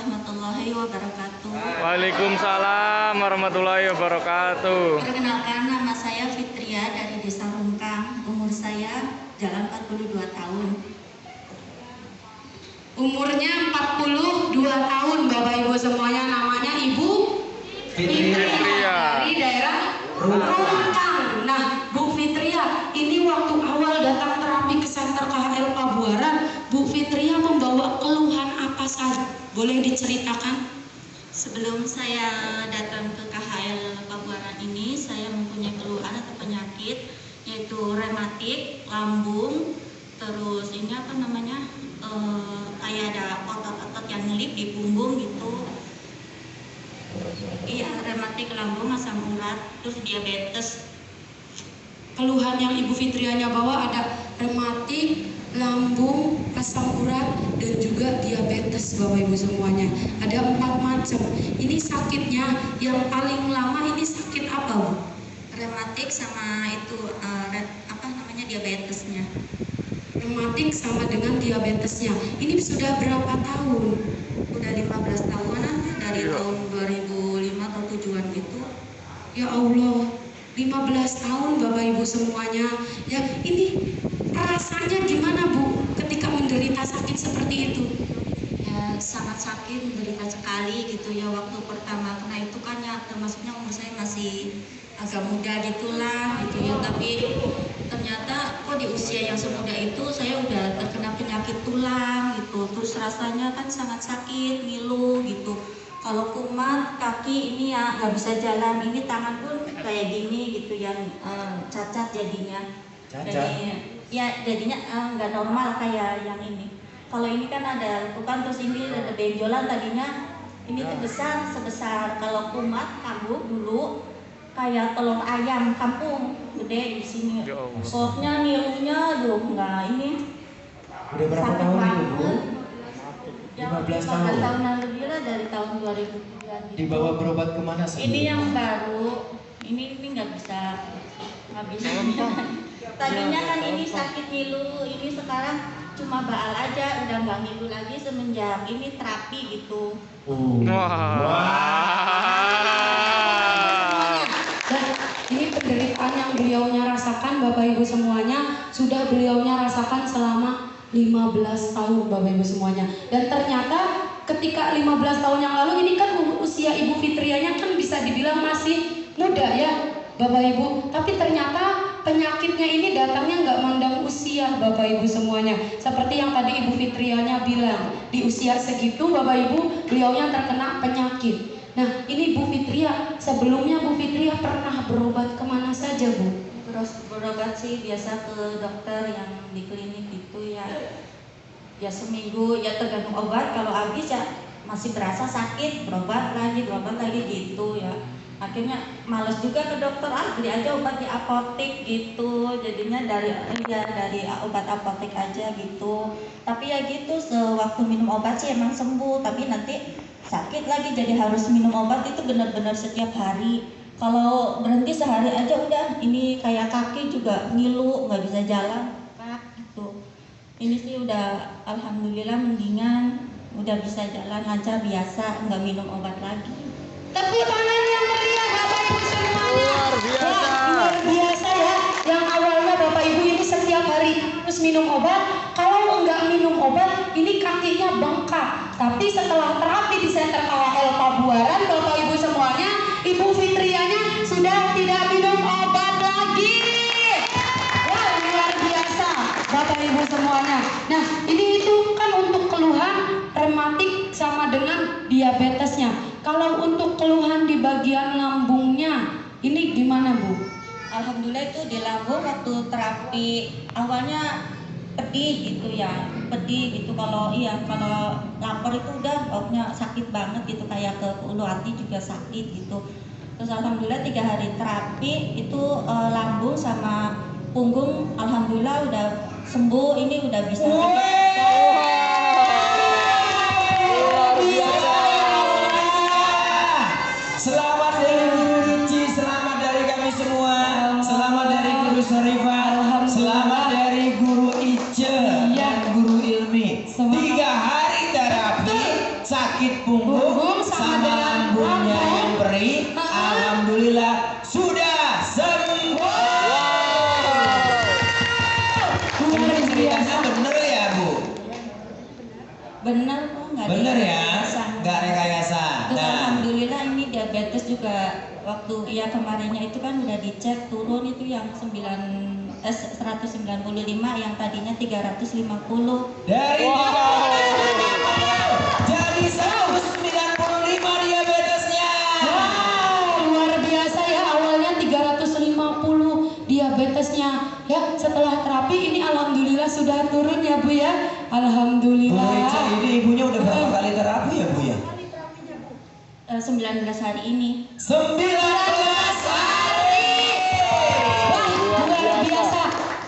warahmatullahi wabarakatuh. Waalaikumsalam warahmatullahi wabarakatuh. Perkenalkan, nama saya Fitria dari Desa Rungkang. Umur saya jalan 42 tahun. Umurnya 42 tahun, Bapak Ibu semuanya. Namanya Ibu Fitria dari daerah Rungkang. Nah, Bu Fitria, ini waktu awal datang terapi ke Center KHL Pabuaran, Bu Fitria membawa keluhan apa saja? Boleh diceritakan? Sebelum saya datang ke KHL Pabuaran ini, saya mempunyai keluhan atau penyakit yaitu rematik, lambung, terus ini apa namanya, kayak ada otot-otot yang ngelip di punggung gitu. Iya, rematik, lambung, asam urat, terus diabetes. Keluhan yang Ibu Fitrianya bawa ada rematik, lambung, asam urat, dan juga diabetes, Bapak Ibu semuanya. Ada 4 macam. Ini sakitnya yang paling lama ini sakit apa, Bu? Rematik sama itu apa namanya, diabetesnya. Rematik sama dengan diabetesnya. Ini sudah berapa tahun? Udah 15 tahunan, dari tahun 2005 atau 7-an gitu. Ya Allah, 15 tahun Bapak Ibu semuanya. Ya, ini rasanya gimana, Bu, ketika menderita sakit seperti itu? Ya, sangat sakit, menderita sekali gitu ya waktu pertama. Karena itu kan ya termasuknya umur saya masih agak muda gitulah gitu ya. Tapi ternyata kok di usia yang semuda itu saya udah terkena penyakit tulang gitu. Terus rasanya kan sangat sakit, ngilu gitu. Kalau kumat kaki ini ya nggak bisa jalan, ini tangan pun kayak gini gitu yang cacat jadinya. Jadinya nggak normal kayak yang ini. Kalau ini kan ada lekukan, terus ini ada benjolan, tadinya ini tuh besar sebesar kalau kumat kambuh dulu kayak telur ayam kampung gede di sini. Sopnya ngilunya aduh nggak ini. Udah berapa tahun itu, Bu? 15 tahun. 15 tahunan lebih lah, dari tahun 2009. Dibawa berobat kemana sih? Ini yang baru, ini nggak bisa. Tadinya kan ini sakit ngilu, ini sekarang cuma baal aja, udah nggak ngilu lagi semenjak ini terapi gitu. Dan ini penderitaan yang beliaunya rasakan, Bapak Ibu semuanya, sudah beliaunya rasakan selama 15 tahun, Bapak Ibu semuanya. Dan ternyata ketika 15 tahun yang lalu, ini kan usia Ibu Fitrianya kan bisa dibilang masih muda ya, Bapak Ibu. Tapi ternyata penyakitnya ini datangnya nggak mandang usia, Bapak Ibu semuanya. Seperti yang tadi Ibu Fitrianya bilang, di usia segitu Bapak Ibu beliaunya terkena penyakit. Nah, ini Bu Fitria, sebelumnya Bu Fitria pernah berobat kemana saja, Bu? Terus berobat sih biasa ke dokter yang di klinik itu ya. Ya seminggu ya tergantung obat, kalau habis ya masih berasa sakit, berobat lagi gitu ya. Akhirnya males juga ke dokter, beli aja obat di apotek gitu. Jadinya dari obat apotek aja gitu. Tapi ya gitu, sewaktu minum obat sih emang sembuh, tapi nanti sakit lagi jadi harus minum obat itu benar-benar setiap hari. Kalau berhenti sehari aja udah, ini kayak kaki juga ngilu, nggak bisa jalan gitu. Ini sih udah alhamdulillah mendingan, udah bisa jalan lancar biasa, nggak minum obat lagi. Tepuk tangan yang meriah Bapak Ibu semuanya. Luar biasa. Luar biasa ya. Yang awalnya Bapak Ibu ini setiap hari harus minum obat. Kalau enggak minum obat, ini kakinya bengkak. Tapi setelah terapi di Center KHL Pabuaran, Bapak Ibu semuanya, Ibu Fitrianya sudah tidak minum obat lagi. Wah, luar biasa Bapak Ibu semuanya. Nah, ini itu kan untuk keluhan rematik sama dengan diabetesnya. Kalau untuk keluhan di bagian lambungnya, ini gimana, Bu? Alhamdulillah itu di lambung waktu terapi awalnya pedih gitu ya, kalau lapar itu udah pokoknya sakit banget gitu, kayak ke ulu hati juga sakit gitu. Terus alhamdulillah 3 hari terapi itu lambung sama punggung alhamdulillah udah sembuh, ini udah bisa. Selamat dari Guru Ruci, selamat dari kami semua, selamat dari Guru Syarifah, selamat dari Guru Ice, Guru Ilmi. 3 hari terapi sakit sakit punggung sama lambungnya yang perih, alhamdulillah sudah sembuh. Ini ceritanya bener ya Bu? Bener kok, nggak ada Bener ya, rekayasa. nggak rekayasa. Terus Nah, alhamdulillah ini diabetes juga waktu ya kemarinnya itu kan udah dicek turun itu yang 195 yang tadinya 350. dari 350 jadi 195 diabetesnya. Wow, luar biasa ya, awalnya 350 diabetesnya. Ya, setelah terapi ini alhamdulillah sudah turun ya Bu ya. Bu Alhamdulillah. Ica ini ibunya udah berapa kali terapi ya Bu ya? 19 hari ini. 19 hari. Wah, luar biasa.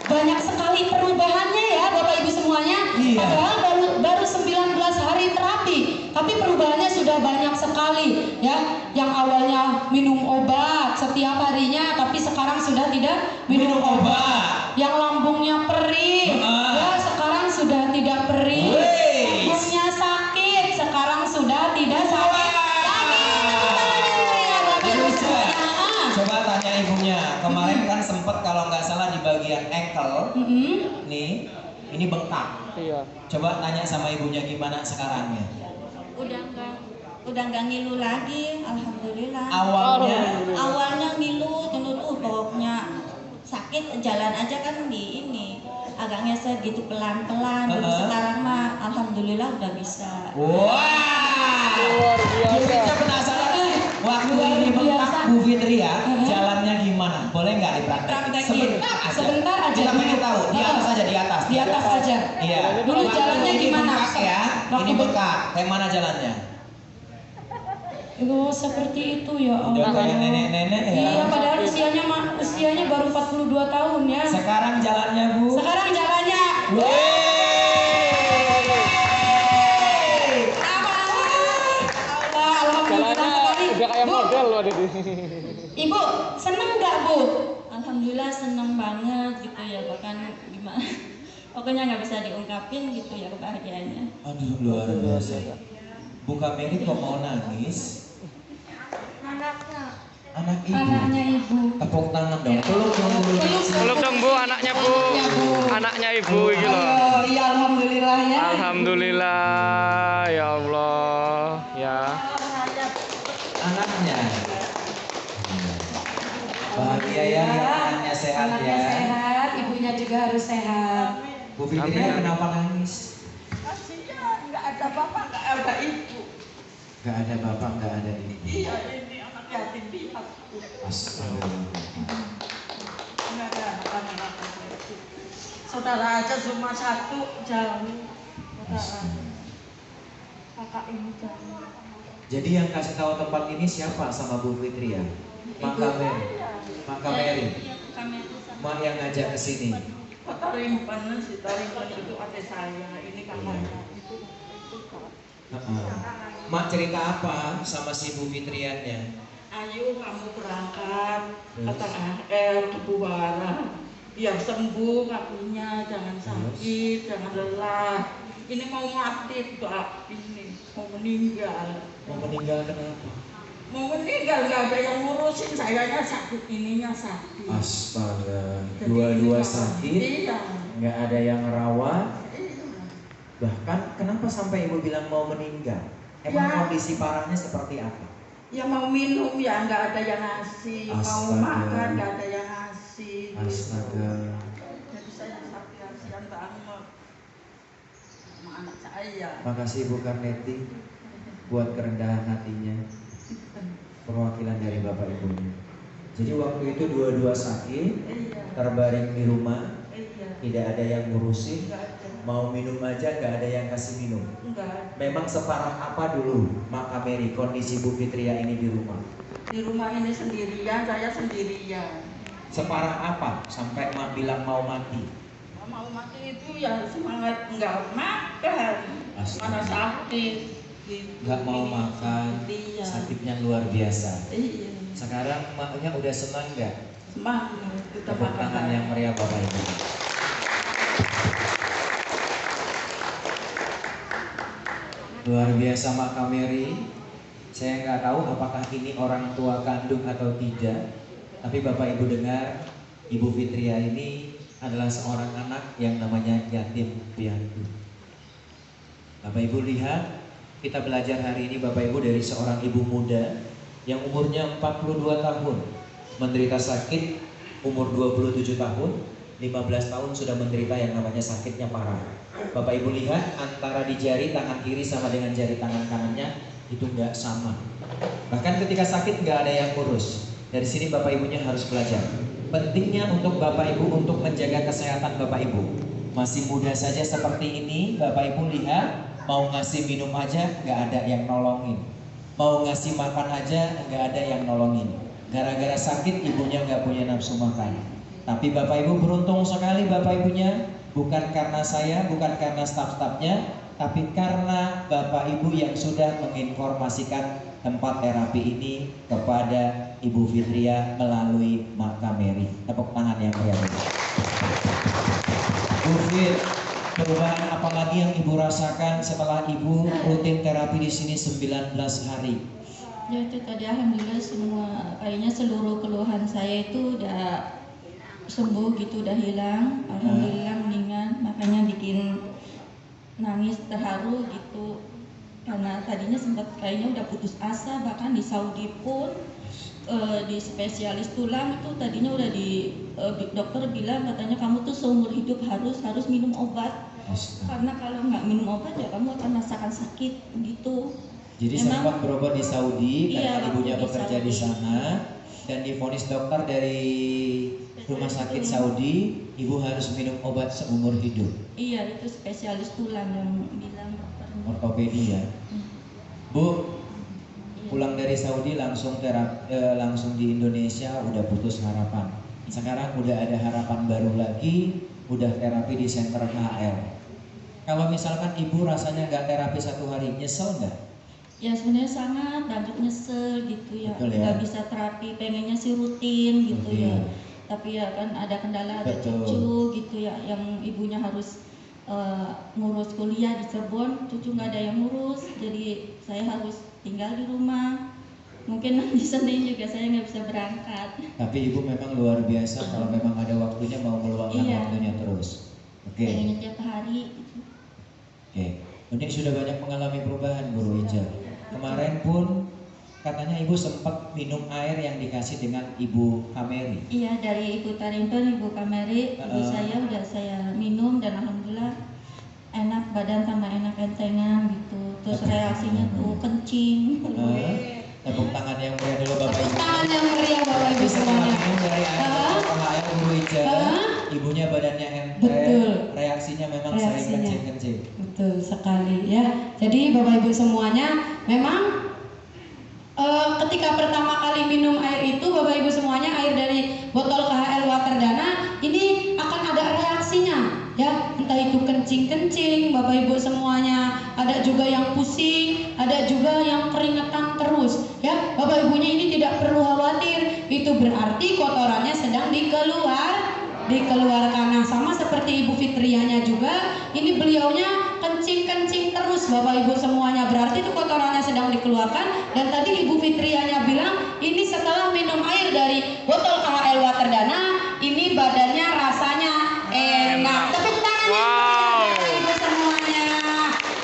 Banyak sekali perubahannya ya Bapak Ibu semuanya. Iya. Padahal baru 19 hari terapi, tapi perubahannya sudah banyak sekali ya. Yang awalnya minum obat setiap harinya, tapi sekarang sudah tidak minum obat. Yang lambungnya perih, ya sekarang sudah tidak perih. Wih. Lambungnya sakit, sekarang sudah tidak sakit lagi. Ya, Bapak Ibu semuanya. Coba tanya ibunya. Kemarin kan sempet kalau nggak salah di bagian ankle nih, ini bengkak. Iya. Coba tanya sama ibunya gimana sekarangnya. Udah nggak ngilu lagi, alhamdulillah. Awalnya ngilu, pokoknya sakit jalan aja kan di ini agak ngeser gitu pelan-pelan. Terus sekarang mah alhamdulillah udah bisa. Wah, Luar biasa. Bu Ica penasaran nih. Waktu Luar ini bengkak biasa. Bu Fitria, jalannya gimana? Boleh nggak dipraktekin? Praktekin. Sebentar aja. Kita pengen tahu. Di atas aja, di atas. Di atas aja. Iya. Dulu Waktu jalannya ini gimana? bengkak ya. Waktu Ini bengkak. Kayak mana jalannya? Oh, seperti itu ya Udah Allah. kayak nenek-nenek ya. Iya, padahal usianya baru 42 tahun ya. Sekarang jalannya Bu. Sekarang jalannya. Allah, alhamdulillah Jalannya sekali. udah kayak Bu, model loh ada di. Ibu seneng nggak Bu? Alhamdulillah seneng banget gitu ya, bahkan gimana pokoknya nggak bisa diungkapin gitu ya kebahagiaannya. Aduh luar biasa. Bu Kameri kok mau nangis? Anak ibu. Anaknya Ibu. Tepuk tangan dong. Peluk dong dulu. Peluk dong Bu, anaknya Bu. Anaknya, Bu. Anaknya Ibu gitu loh. Oh, iya alhamdulillah ya. Alhamdulillah ya Allah ya. Anaknya. Bahagia ya, anaknya sehat Anaknya ya. sehat, ibunya juga harus sehat. Bu Fitria kenapa nangis? Kasihan, nggak ada bapak, nggak ada ibu. Gak ada bapak, gak ada ibu. Iya, ini anak yatim piatu. Astagfirullah. Nggak ada anak-anak itu. Saudara aja cuma satu, jauh. Saudara. Kakak ini jauh. Jadi yang kasih tahu tempat ini siapa sama Bu Fitria? Mak Kameri. Mak Kameri. Iya, kami itu sama. Mak yang ngajak ke sini. Tarimpan si Tarimpan itu adik saya, ini kakaknya. Itu Kak. Mak cerita apa sama si Bu Fitriannya? Ayo kamu berangkat ke AR ke Buara biar sembuh kakinya, jangan sakit, jangan lelah. Ini mau mati Pak, ini mau meninggal. Mau meninggal kenapa? Mau meninggal nggak ada yang ngurusin, sayanya sakit, ininya sakit. Astaga, Jadi dua-dua ini sakit, Iya. nggak ada yang rawat. Iya. Bahkan kenapa sampai ibu bilang mau meninggal? Emang Ya. kondisi parahnya seperti apa? Ya mau minum ya nggak ada yang ngasih, mau Astaga. makan nggak ada yang ngasih. Astaga. Jadi saya sakit kasihan banget sama anak saya. Makasih Bu Karneti buat kerendahan hatinya, perwakilan dari Bapak Ibunya. Jadi waktu itu dua-dua sakit, Iya, terbaring di rumah, iya, tidak ada yang ngurusin, nggak ada, mau minum aja nggak ada yang kasih minum. nggak. Memang separah apa dulu Mak Kameri kondisi Bu Fitria ini di rumah? Di rumah ini sendirian, saya sendirian. Separah apa sampai Mak bilang mau mati? Mau mati itu ya semangat nggak makan, Astaga. mana sakit. Gitu. Nggak mau makan, Iya. sakitnya luar biasa. Iya, Sekarang maknya udah senang nggak? semangat kita Tepuk tangan yang meriah Bapak Ibu. Luar biasa Mak Kameri. Saya nggak tahu apakah ini orang tua kandung atau tidak, tapi Bapak Ibu dengar, Ibu Fitria ini adalah seorang anak yang namanya yatim piatu. Bapak Ibu lihat, kita belajar hari ini Bapak Ibu dari seorang ibu muda yang umurnya 42 tahun, menderita sakit, umur 27 tahun, 15 tahun sudah menderita yang namanya sakitnya parah. Bapak Ibu lihat, antara di jari tangan kiri sama dengan jari tangan kanannya itu nggak sama. Bahkan ketika sakit nggak ada yang urus. Dari sini Bapak Ibunya harus belajar pentingnya untuk Bapak Ibu untuk menjaga kesehatan Bapak Ibu. Masih muda saja seperti ini, Bapak Ibu lihat, mau ngasih minum aja nggak ada yang nolongin, mau ngasih makan aja nggak ada yang nolongin. Gara-gara sakit ibunya nggak punya nafsu makan. Tapi Bapak Ibu beruntung sekali Bapak Ibunya, bukan karena saya, bukan karena staf-stafnya, tapi karena Bapak Ibu yang sudah menginformasikan tempat terapi ini kepada Ibu Fitria melalui Mak Kameri. Tepuk tangan yang meriah. Bu Fit, perubahan apa lagi yang Ibu rasakan setelah Ibu rutin terapi di sini 19 hari? Ya itu tadi alhamdulillah semua kayaknya seluruh keluhan saya itu udah sembuh gitu, udah hilang. Alhamdulillah mendingan, makanya bikin nangis terharu gitu. Karena tadinya sempat kayaknya udah putus asa, bahkan di Saudi pun di spesialis tulang itu tadinya udah dokter bilang katanya kamu tuh seumur hidup harus minum obat. Karena kalau nggak minum obat ya kamu akan merasakan sakit gitu. Jadi Emang, sempat berobat di Saudi iya, karena ibunya waktu di bekerja Saudi. di sana dan divonis dokter dari rumah sakit Saudi, ibu harus minum obat seumur hidup. Iya itu spesialis tulang yang bilang dokternya. Ortopedi ya. Bu, Iya. pulang dari Saudi langsung langsung di Indonesia udah putus harapan. Sekarang udah ada harapan baru lagi, udah terapi di Center HL. Kalau misalkan ibu rasanya nggak terapi 1 hari, nyesel nggak? Ya sebenarnya sangat banget nyesel gitu ya, Betul ya. nggak bisa terapi, pengennya sih rutin gitu ya. Tapi ya kan ada kendala, ada Betul. cucu gitu ya, yang ibunya harus ngurus kuliah di Cirebon, cucu nggak ada yang ngurus, jadi saya harus tinggal di rumah. Mungkin nanti Senin juga saya nggak bisa berangkat. Tapi ibu memang luar biasa kalau memang ada waktunya mau meluangkan Iya. waktunya terus. Oke. Pengennya tiap hari. Gitu. Oke. Ini sudah banyak mengalami perubahan Guru Ijal. Kemarin pun katanya ibu sempat minum air yang dikasih dengan Ibu Kameri. Iya dari Ibu Tarimpen, Ibu Kameri, ibu saya udah saya minum dan alhamdulillah enak badan tambah enak encengan gitu. Terus reaksinya tuh kencing. Tepuk tangan yang meriah dulu Bapak Tepuk Ibu. tangan yang meriah Bapak Ibu Tapi setelah semuanya. minum dari air air Guru Ijal, ibunya badannya enteng, Betul. reaksinya memang sering Reaksinya. kencing-kencing. Betul sekali ya. Jadi Bapak Ibu semuanya memang ketika pertama kali minum air itu Bapak Ibu semuanya air dari botol KHL Waterdana ini akan ada reaksinya ya, entah itu kencing-kencing Bapak Ibu semuanya, ada juga yang pusing, ada juga yang keringetan terus ya. Bapak Ibunya ini tidak perlu khawatir, itu berarti kotorannya sedang dikeluarkan. Nah sama seperti Ibu Fitrianya juga, ini beliaunya kencing-kencing terus Bapak Ibu semuanya, berarti itu kotorannya sedang dikeluarkan. Dan tadi Ibu Fitrianya bilang ini setelah minum air dari botol KHL Waterdana ini badannya rasanya enak. Tepuk tangan Bapak Ibu semuanya.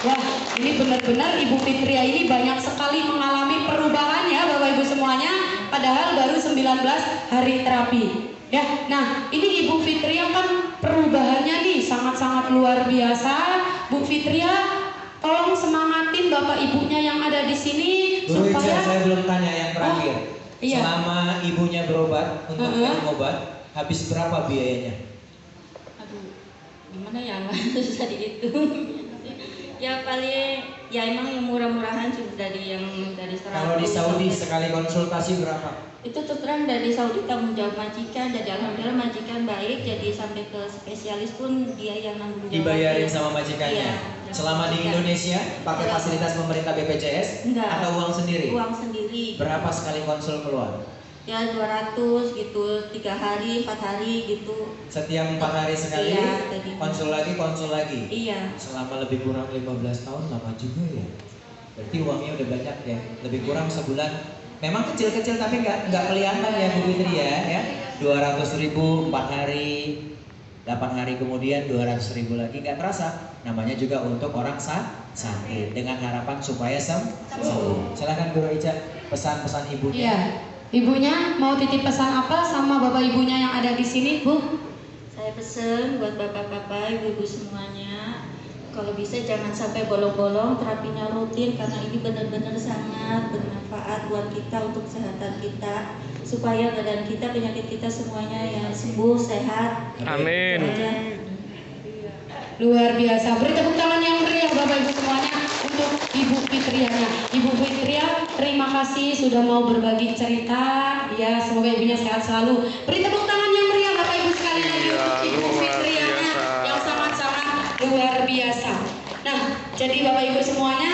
Wah ini benar-benar Ibu Fitria ini banyak sekali mengalami perubahan ya Bapak Ibu semuanya, padahal baru 19 hari terapi. Ya, nah ini Ibu Fitria kan perubahannya nih sangat-sangat luar biasa. Bu Fitria, tolong semangatin Bapak Ibunya yang ada di sini Guru Ijal, supaya saya belum tanya yang terakhir. iya. Selama ibunya berobat untuk minum obat, habis berapa biayanya? Aduh, gimana ya nggak susah dihitung. Ya paling ya emang yang murah-murahan cuma dari 100. Kalau di Saudi sekali konsultasi berapa? Itu terus terang dari Saudi tanggung jawab majikan, jadi alhamdulillah majikan baik, jadi sampai ke spesialis pun dia yang nanggung jawab. Dibayarin sama majikannya. Iya. Selama di Indonesia pakai fasilitas pemerintah BPJS Enggak. atau uang sendiri? Uang sendiri. Berapa sekali konsul keluar? ya 200 gitu, 3 hari 4 hari gitu. Setiap 4 hari sekali Iya, tadi. konsul lagi. Iya. Selama lebih kurang 15 tahun lama juga ya. Berarti uangnya udah banyak ya. Lebih kurang sebulan. Memang kecil-kecil tapi nggak kelihatan ya Bu Fitri ya. 200.000 4 hari, 8 hari kemudian 200.000 lagi, nggak terasa. Namanya juga untuk orang sakit dengan harapan supaya sembuh. Silakan Guru Ica pesan-pesan ibunya. Iya. Ibunya mau titip pesan apa sama bapak ibunya yang ada di sini, Bu? Saya pesen buat bapak-bapak, ibu-ibu semuanya, kalau bisa jangan sampai bolong-bolong, terapinya rutin karena ini benar-benar sangat bermanfaat buat kita untuk kesehatan kita, supaya badan kita, penyakit kita semuanya ya sembuh, sehat. Amin. Itu aja. Luar biasa. Beri tepuk tangan yang meriah Bapak Ibu semuanya untuk Ibu Fitrianya. Ibu Fitria, terima kasih sudah mau berbagi cerita. Ya, semoga ibunya sehat selalu. Beri tepuk tangan yang meriah Bapak Ibu sekalian Iya, untuk Ibu luar Fitrianya biasa. yang sangat-sangat luar biasa. Nah, jadi Bapak Ibu semuanya